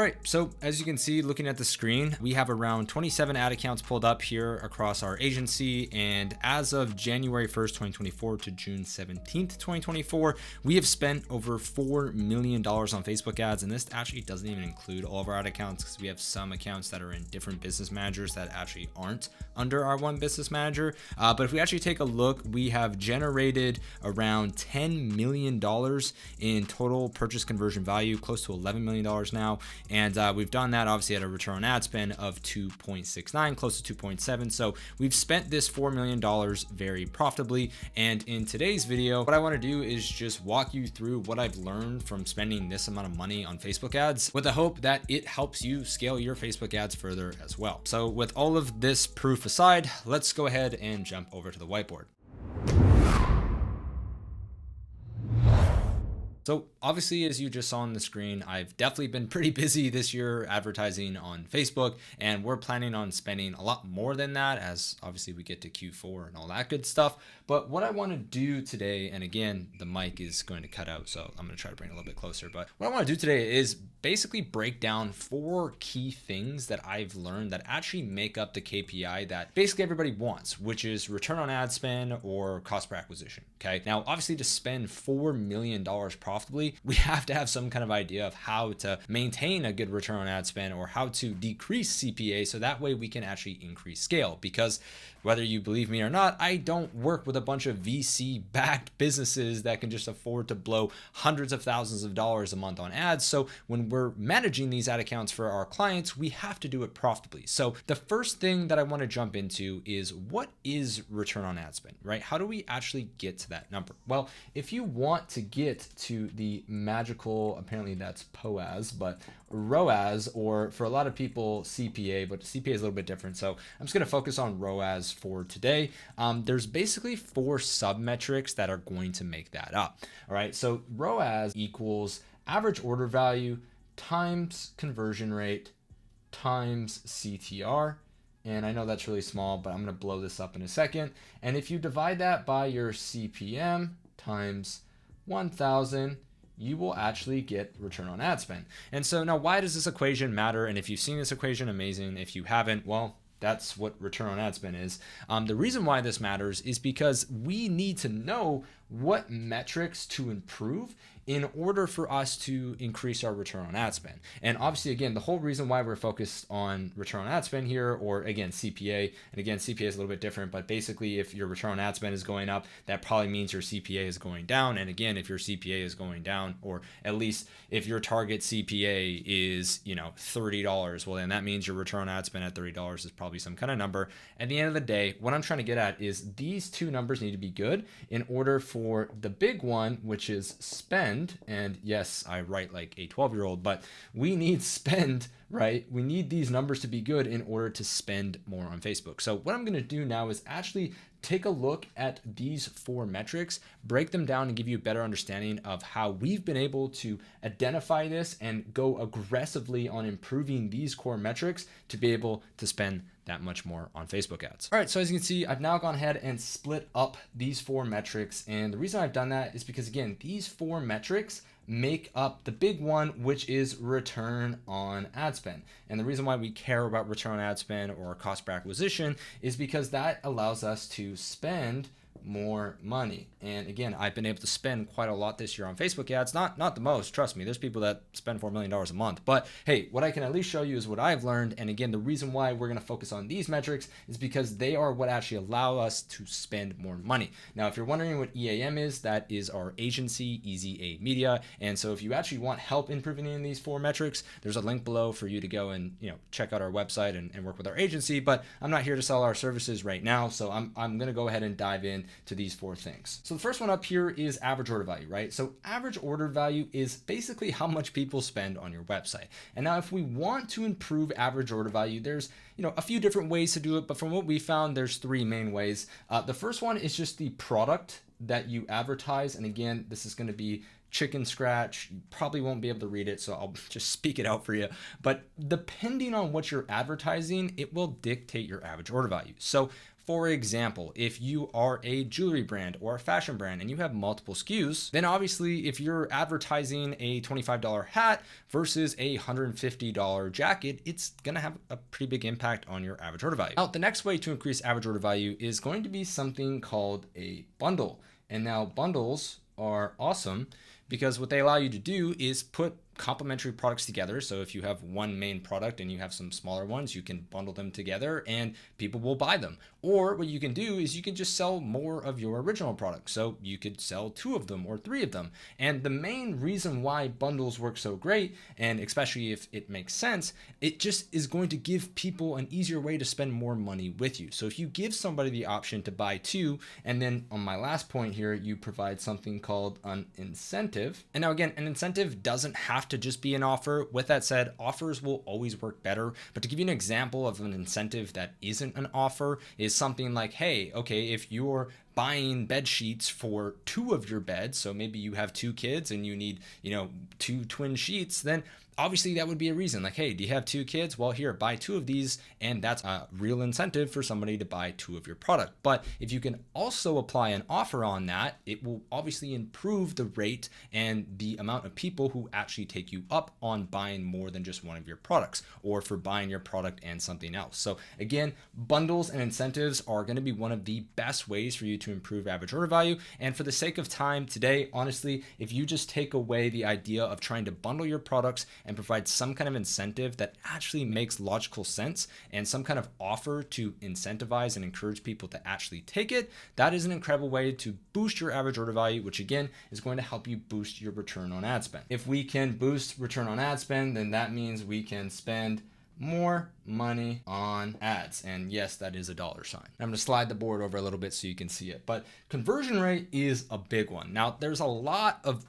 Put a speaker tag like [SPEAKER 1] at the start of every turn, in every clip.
[SPEAKER 1] right, so as you can see, looking at the screen, we have around 27 ad accounts pulled up here across our agency. And as of January 1st, 2024 to June 17th, 2024, we have spent over $4 million on Facebook ads. And this actually doesn't even include all of our ad accounts because we have some accounts that are in different business managers that actually aren't under our one business manager. But if we actually take a look, we have generated around $10 million in total purchase conversion value, close to $11 million now. And we've done that obviously at a return on ad spend of 2.69, close to 2.7. So we've spent this $4 million very profitably. And in today's video, what I want to do is just walk you through what I've learned from spending this amount of money on Facebook ads with the hope that it helps you scale your Facebook ads further as well. So with all of this proof aside, let's go ahead and jump over to the whiteboard. So obviously, as you just saw on the screen, I've definitely been pretty busy this year advertising on Facebook, and we're planning on spending a lot more than that as obviously we get to Q4 and all that good stuff. But what I want to do today, and again, the mic is going to cut out, so I'm going to try to bring it a little bit closer. But what I want to do today is basically break down 4 key things that I've learned that actually make up the KPI that basically everybody wants, which is return on ad spend or cost per acquisition. Okay. Now, obviously to spend $4 million profitably, we have to have some kind of idea of how to maintain a good return on ad spend or how to decrease CPA. So that way we can actually increase scale, because whether you believe me or not, I don't work with a bunch of VC backed businesses that can just afford to blow hundreds of thousands of dollars a month on ads. So when we're managing these ad accounts for our clients, we have to do it profitably. So the first thing that I want to jump into is, what is return on ad spend, right? How do we actually get to that number? Well, if you want to get to the magical, apparently that's POAS, but ROAS, or for a lot of people CPA, but CPA is a little bit different. So I'm just going to focus on ROAS for today. There's basically 4 sub metrics that are going to make that up. All right. So ROAS equals average order value times conversion rate times CTR. And I know that's really small, but I'm going to blow this up in a second. And if you divide that by your CPM times 1,000, you will actually get return on ad spend. And so now, why does this equation matter? And if you've seen this equation, amazing. If you haven't, well, that's what return on ad spend is. The reason why this matters is because we need to know what metrics to improve in order for us to increase our return on ad spend. And obviously, again, the whole reason why we're focused on return on ad spend here, or again, CPA, and again, CPA is a little bit different, but basically if your return on ad spend is going up, that probably means your CPA is going down. And again, if your CPA is going down, or at least if your target CPA is, $30, well, then that means your return on ad spend at $30 is probably some kind of number. At the end of the day, what I'm trying to get at is these 2 numbers need to be good in order for the big one, which is spend. And yes, I write like a 12-year-old, but we need spend, right? We need these numbers to be good in order to spend more on Facebook. So what I'm going to do now is actually take a look at these 4 metrics, break them down, and give you a better understanding of how we've been able to identify this and go aggressively on improving these core metrics to be able to spend that much more on Facebook ads. All right, so as you can see, I've now gone ahead and split up these 4 metrics. And the reason I've done that is because, again, these 4 metrics make up the big one, which is return on ad spend. And the reason why we care about return on ad spend or cost per acquisition is because that allows us to spend more money. And again, I've been able to spend quite a lot this year on Facebook ads. Not the most, trust me. There's people that spend $4 million a month. But hey, what I can at least show you is what I've learned. And again, the reason why we're going to focus on these metrics is because they are what actually allow us to spend more money. Now, if you're wondering what EAM is, that is our agency, Easy A Media. And so if you actually want help improving in these 4 metrics, there's a link below for you to go and check out our website and work with our agency. But I'm not here to sell our services right now. So I'm going to go ahead and dive in to these 4 things. So the first one up here is average order value, right? So average order value is basically how much people spend on your website. And now if we want to improve average order value, there's a few different ways to do it, but from what we found, there's 3 main ways. The first one is just the product that you advertise. And again, this is going to be chicken scratch. You probably won't be able to read it, so I'll just speak it out for you. But depending on what you're advertising, it will dictate your average order value. So For example, if you are a jewelry brand or a fashion brand and you have multiple SKUs, then obviously if you're advertising a $25 hat versus a $150 jacket, it's going to have a pretty big impact on your average order value. Now, the next way to increase average order value is going to be something called a bundle. And now bundles are awesome because what they allow you to do is put complementary products together. So if you have one main product and you have some smaller ones, you can bundle them together and people will buy them. Or what you can do is you can just sell more of your original product. So you could sell 2 of them or 3 of them. And the main reason why bundles work so great, and especially if it makes sense, it just is going to give people an easier way to spend more money with you. So if you give somebody the option to buy 2, and then on my last point here, you provide something called an incentive. And now again, an incentive doesn't have to just be an offer. With that said, offers will always work better. But to give you an example of an incentive that isn't an offer is something like, hey, okay, if you're buying bed sheets for 2 of your beds, so maybe you have 2 kids and you need, 2 twin sheets, then obviously that would be a reason. Like, hey, do you have 2 kids? Well, here, buy 2 of these, and that's a real incentive for somebody to buy 2 of your product. But if you can also apply an offer on that, it will obviously improve the rate and the amount of people who actually take you up on buying more than just one of your products, or for buying your product and something else. So again, bundles and incentives are going to be one of the best ways for you to improve average order value. And for the sake of time today, honestly, if you just take away the idea of trying to bundle your products and provide some kind of incentive that actually makes logical sense and some kind of offer to incentivize and encourage people to actually take it, that is an incredible way to boost your average order value, which again is going to help you boost your return on ad spend. If we can boost return on ad spend, then that means we can spend more money on ads. And yes, that is a dollar sign. I'm going to slide the board over a little bit so you can see it. But conversion rate is a big one. Now, there's a lot of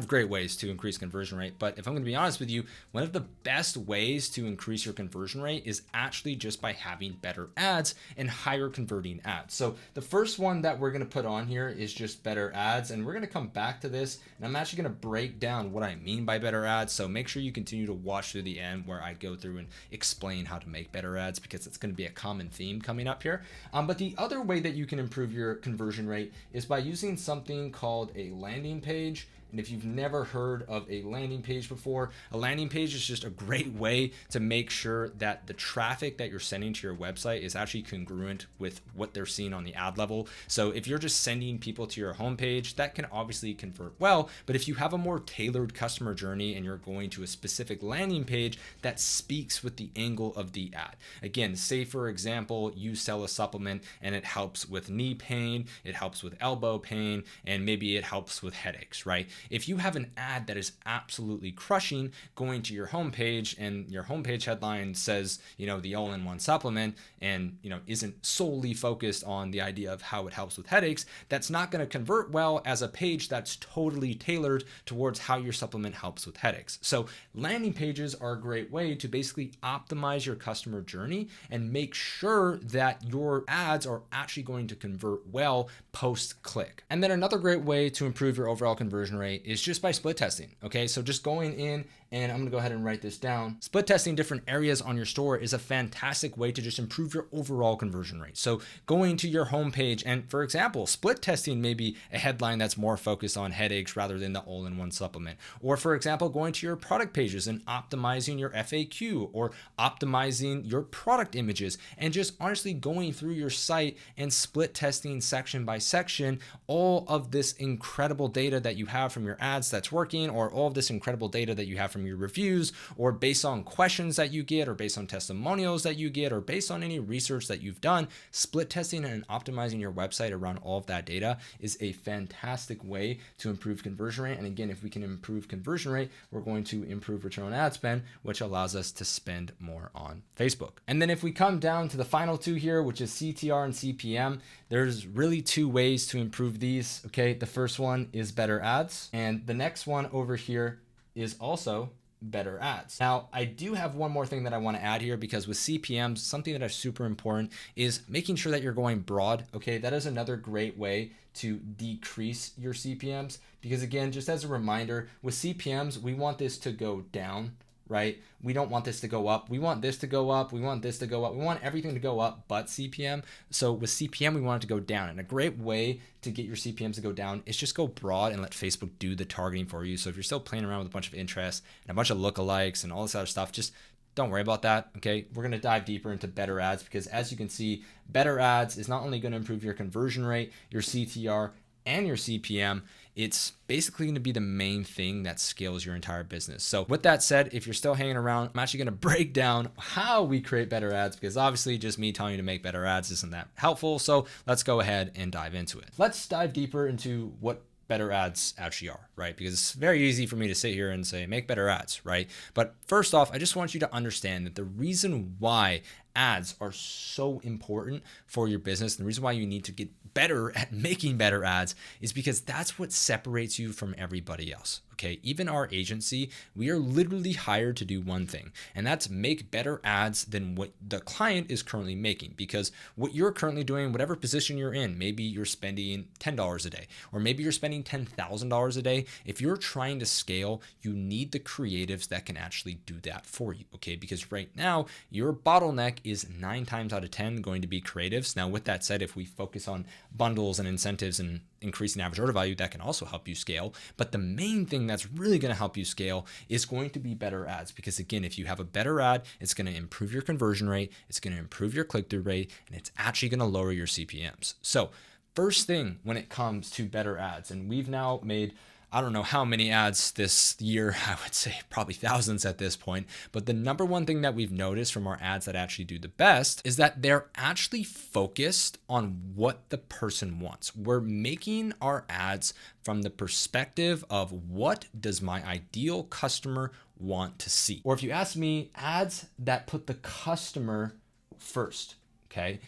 [SPEAKER 1] great ways to increase conversion rate. But if I'm going to be honest with you, one of the best ways to increase your conversion rate is actually just by having better ads and higher converting ads. So the first one that we're going to put on here is just better ads. And we're going to come back to this. And I'm actually going to break down what I mean by better ads. So make sure you continue to watch through the end where I go through and explain how to make better ads, because it's going to be a common theme coming up here. But the other way that you can improve your conversion rate is by using something called a landing page. And if you've never heard of a landing page before, a landing page is just a great way to make sure that the traffic that you're sending to your website is actually congruent with what they're seeing on the ad level. So if you're just sending people to your homepage, that can obviously convert well. But if you have a more tailored customer journey and you're going to a specific landing page that speaks with the angle of the ad. Again, say for example, you sell a supplement and it helps with knee pain, it helps with elbow pain, and maybe it helps with headaches, right? If you have an ad that is absolutely crushing going to your homepage and your homepage headline says, the all-in-one supplement and, isn't solely focused on the idea of how it helps with headaches, that's not going to convert well as a page that's totally tailored towards how your supplement helps with headaches. So landing pages are a great way to basically optimize your customer journey and make sure that your ads are actually going to convert well post-click. And then another great way to improve your overall conversion rate is just by split testing. Okay, so just going in, and I'm gonna go ahead and write this down. Split testing different areas on your store is a fantastic way to just improve your overall conversion rate. So going to your homepage and, for example, split testing maybe a headline that's more focused on headaches rather than the all-in-one supplement. Or for example, going to your product pages and optimizing your FAQ or optimizing your product images, and just honestly going through your site and split testing section by section all of this incredible data that you have from your ads that's working, or all of this incredible data that you have from your reviews, or based on questions that you get, or based on testimonials that you get, or based on any research that you've done. Split testing and optimizing your website around all of that data is a fantastic way to improve conversion rate. And again, if we can improve conversion rate, we're going to improve return on ad spend, which allows us to spend more on Facebook. And then if we come down to the final two here, which is CTR and CPM, there's really 2 ways to improve these. Okay, the first one is better ads, and the next one over here is also better ads. Now, I do have one more thing that I want to add here, because with CPMs, something that is super important is making sure that you're going broad. Okay, that is another great way to decrease your CPMs, because again, just as a reminder, with CPMs, we want this to go down, right? We don't want this to go up. We want this to go up. We want this to go up. We want everything to go up but CPM. So with CPM, we want it to go down. And a great way to get your CPMs to go down is just go broad and let Facebook do the targeting for you. So if you're still playing around with a bunch of interests and a bunch of lookalikes and all this other stuff, just don't worry about that, okay? We're gonna dive deeper into better ads because as you can see, better ads is not only gonna improve your conversion rate, your CTR, and your CPM. It's basically going to be the main thing that scales your entire business. So with that said, if you're still hanging around, I'm actually going to break down how we create better ads because obviously just me telling you to make better ads isn't that helpful. So let's go ahead and dive into it. Let's dive deeper into what better ads actually are, right? Because it's very easy for me to sit here and say, make better ads, right? But first off, I just want you to understand that the reason why ads are so important for your business, and the reason why you need to get better at making better ads is because that's what separates you from everybody else. Okay, even our agency, we are literally hired to do one thing, and that's make better ads than what the client is currently making. Because what you're currently doing, whatever position you're in, maybe you're spending $10 a day, or maybe you're spending $10,000 a day. If you're trying to scale, you need the creatives that can actually do that for you. Okay, because right now your bottleneck is 9 times out of 10 going to be creatives. Now, with that said, if we focus on bundles and incentives and increasing average order value, that can also help you scale. But the main thing that's really going to help you scale is going to be better ads. Because again, if you have a better ad, it's going to improve your conversion rate, it's going to improve your click-through rate, and it's actually going to lower your CPMs. So first thing when it comes to better ads, and we've now made I don't know how many ads this year, I would say probably thousands at this point, but the number one thing that we've noticed from our ads that actually do the best is that they're actually focused on what the person wants. We're making our ads from the perspective of what does my ideal customer want to see? Or if you ask me, ads that put the customer first, okay?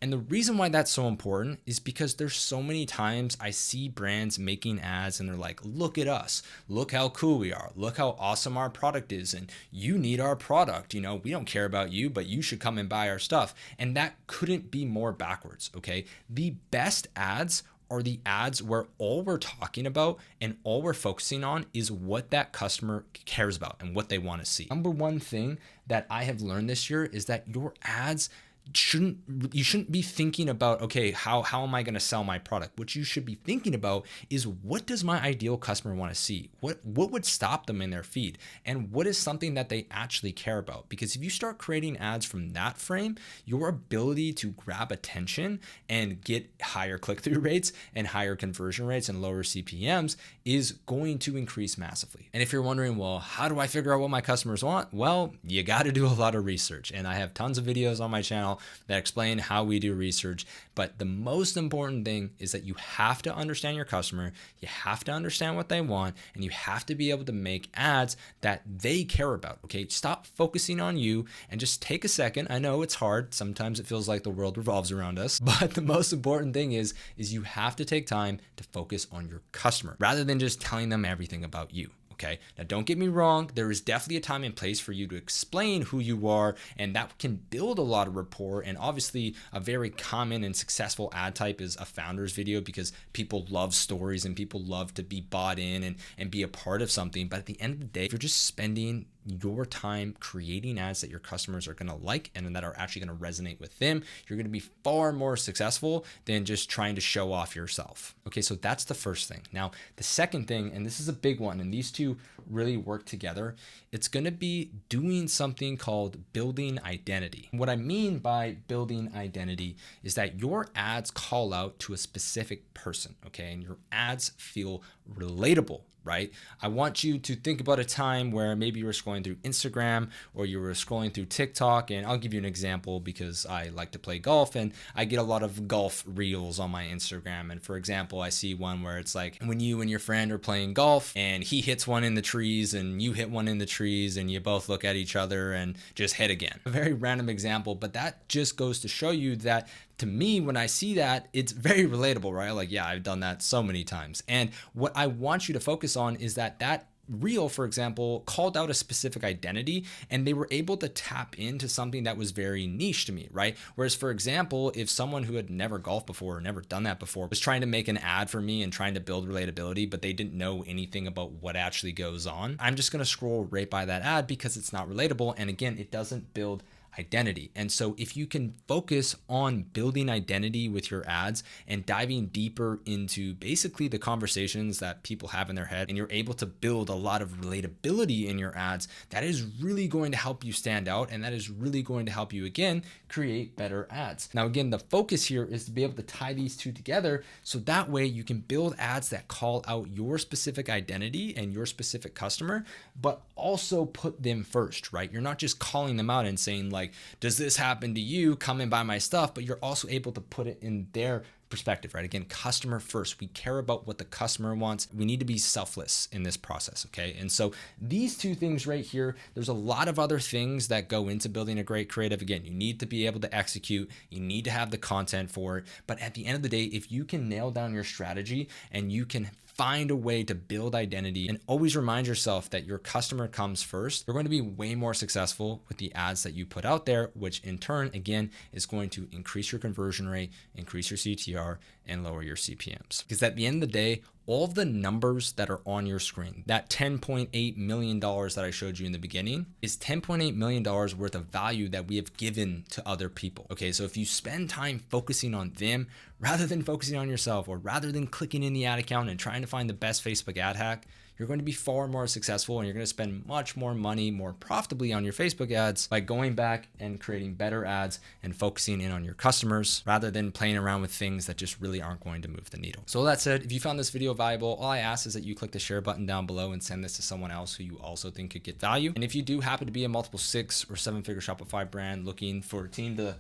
[SPEAKER 1] And the reason why that's so important is because there's so many times I see brands making ads and they're like, look at us, look how cool we are, look how awesome our product is, and you need our product. You know, we don't care about you, but you should come and buy our stuff. And that couldn't be more backwards, okay? The best ads are the ads where all we're talking about and all we're focusing on is what that customer cares about and what they want to see. Number one thing that I have learned this year is that your ads you shouldn't be thinking about, okay, how am I going to sell my product? What you should be thinking about is what does my ideal customer want to see? What would stop them in their feed? And what is something that they actually care about? Because if you start creating ads from that frame, your ability to grab attention and get higher click-through rates and higher conversion rates and lower CPMs is going to increase massively. And if you're wondering, well, how do I figure out what my customers want? Well, you got to do a lot of research. And I have tons of videos on my channel that explain how we do research. But the most important thing is that you have to understand your customer, you have to understand what they want, and you have to be able to make ads that they care about, okay? Stop focusing on you and just take a second. I know it's hard. Sometimes it feels like the world revolves around us, but the most important thing is you have to take time to focus on your customer rather than just telling them everything about you. Okay. Now, don't get me wrong. There is definitely a time and place for you to explain who you are, and that can build a lot of rapport. And obviously, a very common and successful ad type is a founder's video because people love stories and people love to be bought in and be a part of something. But at the end of the day, if you're just spending your time creating ads that your customers are going to like and that are actually going to resonate with them, you're going to be far more successful than just trying to show off yourself. Okay, so that's the first thing. Now, the second thing, and this is a big one, and these two really work together, it's going to be doing something called building identity. What I mean by building identity is that your ads call out to a specific person, okay, and your ads feel relatable, right? I want you to think about a time where maybe you were scrolling through Instagram or you were scrolling through TikTok, and I'll give you an example because I like to play golf and I get a lot of golf reels on my Instagram. And for example, I see one where it's like when you and your friend are playing golf and he hits one in the trees and you hit one in the trees and you both look at each other and just hit again. A very random example, but that just goes to show you that to me, when I see that, it's very relatable, right? Like, yeah, I've done that so many times. And what I want you to focus on is that reel, for example, called out a specific identity and they were able to tap into something that was very niche to me, right? Whereas, for example, if someone who had never golfed before or never done that before was trying to make an ad for me and trying to build relatability, but they didn't know anything about what actually goes on, I'm just going to scroll right by that ad because it's not relatable. And again, it doesn't build identity. And so if you can focus on building identity with your ads and diving deeper into basically the conversations that people have in their head, and you're able to build a lot of relatability in your ads, that is really going to help you stand out. And that is really going to help you, again, create better ads. Now, again, the focus here is to be able to tie these two together. So that way you can build ads that call out your specific identity and your specific customer, but also put them first, right? You're not just calling them out and saying like, does this happen to you? Come and buy my stuff. But you're also able to put it in their perspective, right? Again, customer first. We care about what the customer wants. We need to be selfless in this process, okay? And so these two things right here, there's a lot of other things that go into building a great creative. Again, you need to be able to execute. You need to have the content for it. But at the end of the day, if you can nail down your strategy and you can find a way to build identity and always remind yourself that your customer comes first, you're going to be way more successful with the ads that you put out there, which in turn, again, is going to increase your conversion rate, increase your CTR, and lower your CPMs. Because at the end of the day, all of the numbers that are on your screen, that $10.8 million that I showed you in the beginning is $10.8 million worth of value that we have given to other people. Okay, so if you spend time focusing on them rather than focusing on yourself, or rather than clicking in the ad account and trying to find the best Facebook ad hack, you're going to be far more successful and you're going to spend much more money more profitably on your Facebook ads by going back and creating better ads and focusing in on your customers rather than playing around with things that just really aren't going to move the needle. So that said, if you found this video valuable, all I ask is that you click the share button down below and send this to someone else who you also think could get value. And if you do happen to be a multiple 6 or 7-figure Shopify brand looking for a team to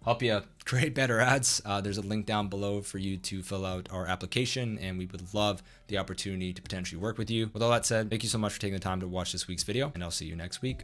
[SPEAKER 1] help you create better ads, there's a link down below for you to fill out our application, and we would love the opportunity to potentially work with you. With all that said, thank you so much for taking the time to watch this week's video, and I'll see you next week.